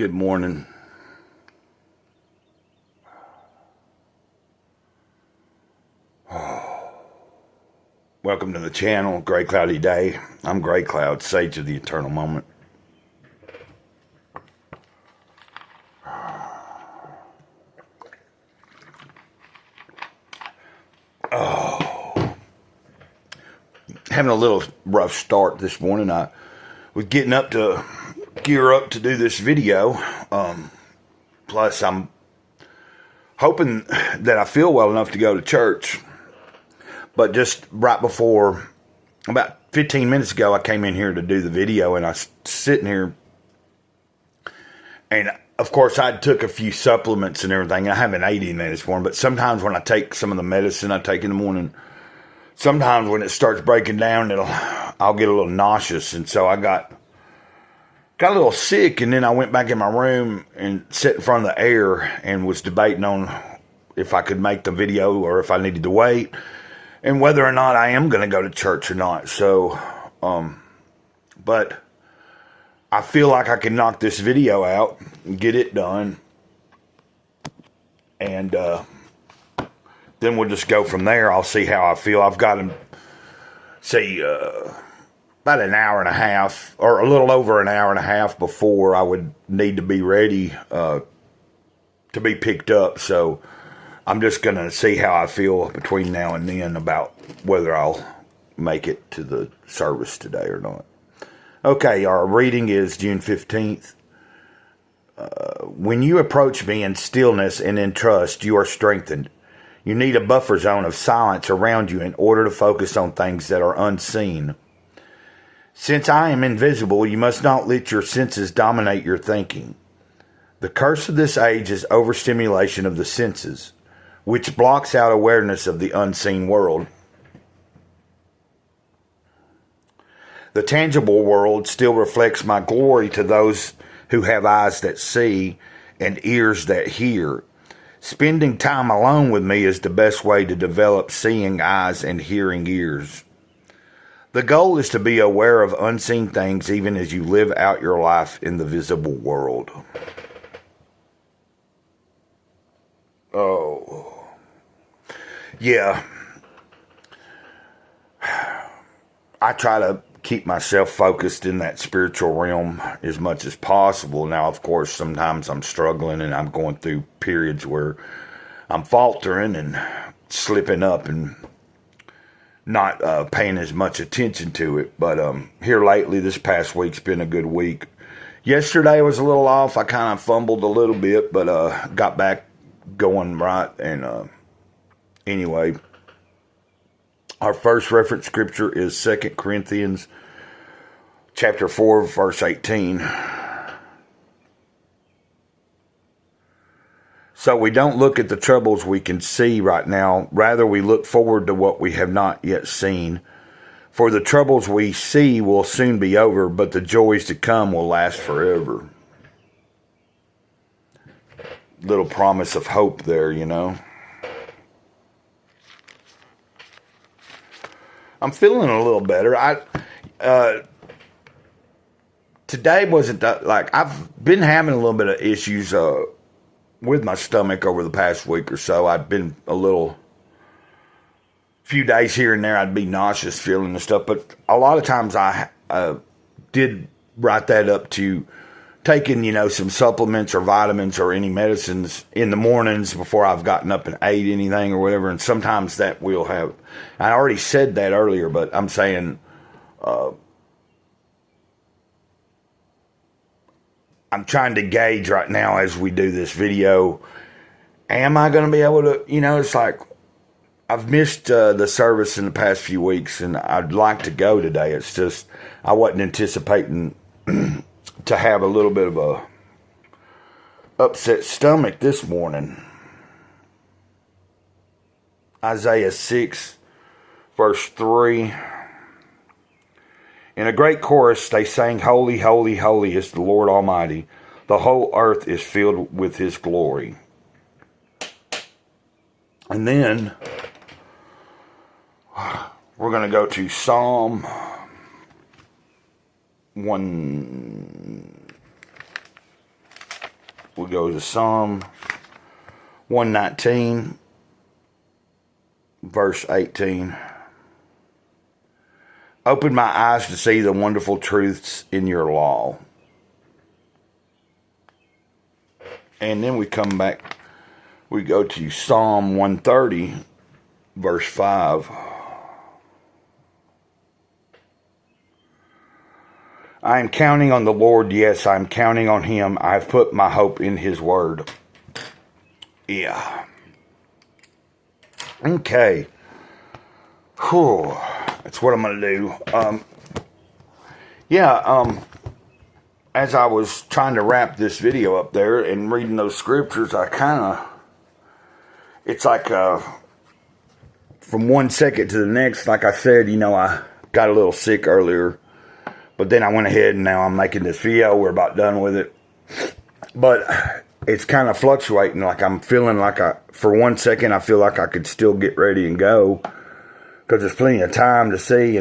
Good morning. Welcome to the channel, Gray Cloudy Day. I'm Gray Cloud, Sage of the Eternal Moment. Having a little rough start this morning. I was getting up to gear up to do this video. Plus, I'm hoping that I feel well enough to go to church. But just right before, about 15 minutes ago, I came in here to do the video, and I was sitting here, and of course I took a few supplements and everything. I haven't ate any this morning, but sometimes when I take some of the medicine I take in the morning, sometimes when it starts breaking down, I'll get a little nauseous, and so I got a little sick, and then I went back in my room and sat in front of the air and was debating on if I could make the video or if I needed to wait, and whether or not I am going to go to church or not. So, but I feel like I can knock this video out and get it done, and then we'll just go from there. I'll see how I feel. I've got to see about an hour and a half, or a little over an hour and a half before I would need to be ready to be picked up. So I'm just going to see how I feel between now and then about whether I'll make it to the service today or not. Okay, our reading is June 15th. When you approach me in stillness and in trust, you are strengthened. You need a buffer zone of silence around you in order to focus on things that are unseen. Since I am invisible, you must not let your senses dominate your thinking. The curse of this age is overstimulation of the senses, which blocks out awareness of the unseen world. The tangible world still reflects my glory to those who have eyes that see and ears that hear. Spending time alone with me is the best way to develop seeing eyes and hearing ears. The goal is to be aware of unseen things even as you live out your life in the visible world. Oh, yeah. I try to keep myself focused in that spiritual realm as much as possible. Now, of course, sometimes I'm struggling and I'm going through periods where I'm faltering and slipping up and not paying as much attention to it. But here lately, this past week's been a good week. Yesterday was a little off. I kind of fumbled a little bit, but got back going right. And anyway, our first reference scripture is 2 Corinthians chapter 4, verse 18. So we don't look at the troubles we can see right now. Rather, we look forward to what we have not yet seen. For the troubles we see will soon be over, but the joys to come will last forever. Little promise of hope there, you know. I'm feeling a little better. Today wasn't that, like, I've been having a little bit of issues with my stomach over the past week or so. I've been few days here and there, I'd be nauseous feeling and stuff, but a lot of times I did write that up to taking, some supplements or vitamins or any medicines in the mornings before I've gotten up and ate anything or whatever, and sometimes that will have, I already said that earlier, but I'm saying, I'm trying to gauge right now as we do this video, am I going to be able to, it's like, I've missed the service in the past few weeks, and I'd like to go today. It's just, I wasn't anticipating to have a little bit of a upset stomach this morning. Isaiah 6, verse 3. In a great chorus, they sang, "Holy, holy, holy is the Lord Almighty. The whole earth is filled with His glory." And then we're going to go to Psalm 1. we go to Psalm 119, verse 18. Open my eyes to see the wonderful truths in your law. And then we come back, we go to Psalm 130, verse 5. I am counting on the Lord, yes, I am counting on Him. I have put my hope in His word. Yeah. Okay. Whew. That's what I'm going to do. As I was trying to wrap this video up there and reading those scriptures, it's like from 1 second to the next, like I said, I got a little sick earlier, but then I went ahead and now I'm making this video. We're about done with it. But it's kind of fluctuating. Like I'm feeling like for 1 second, I feel like I could still get ready and go because there's plenty of time to see.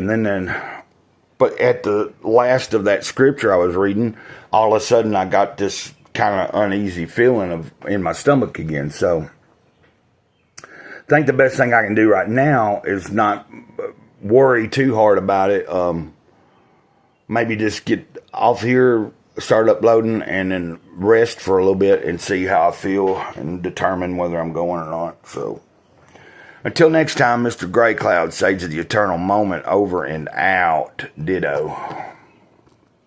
But at the last of that scripture I was reading, all of a sudden I got this kind of uneasy feeling in my stomach again. So I think the best thing I can do right now is not worry too hard about it. Maybe just get off here, start uploading, and then rest for a little bit and see how I feel and determine whether I'm going or not. So until next time, Mr. Gray Cloud says the eternal moment, over and out. Ditto.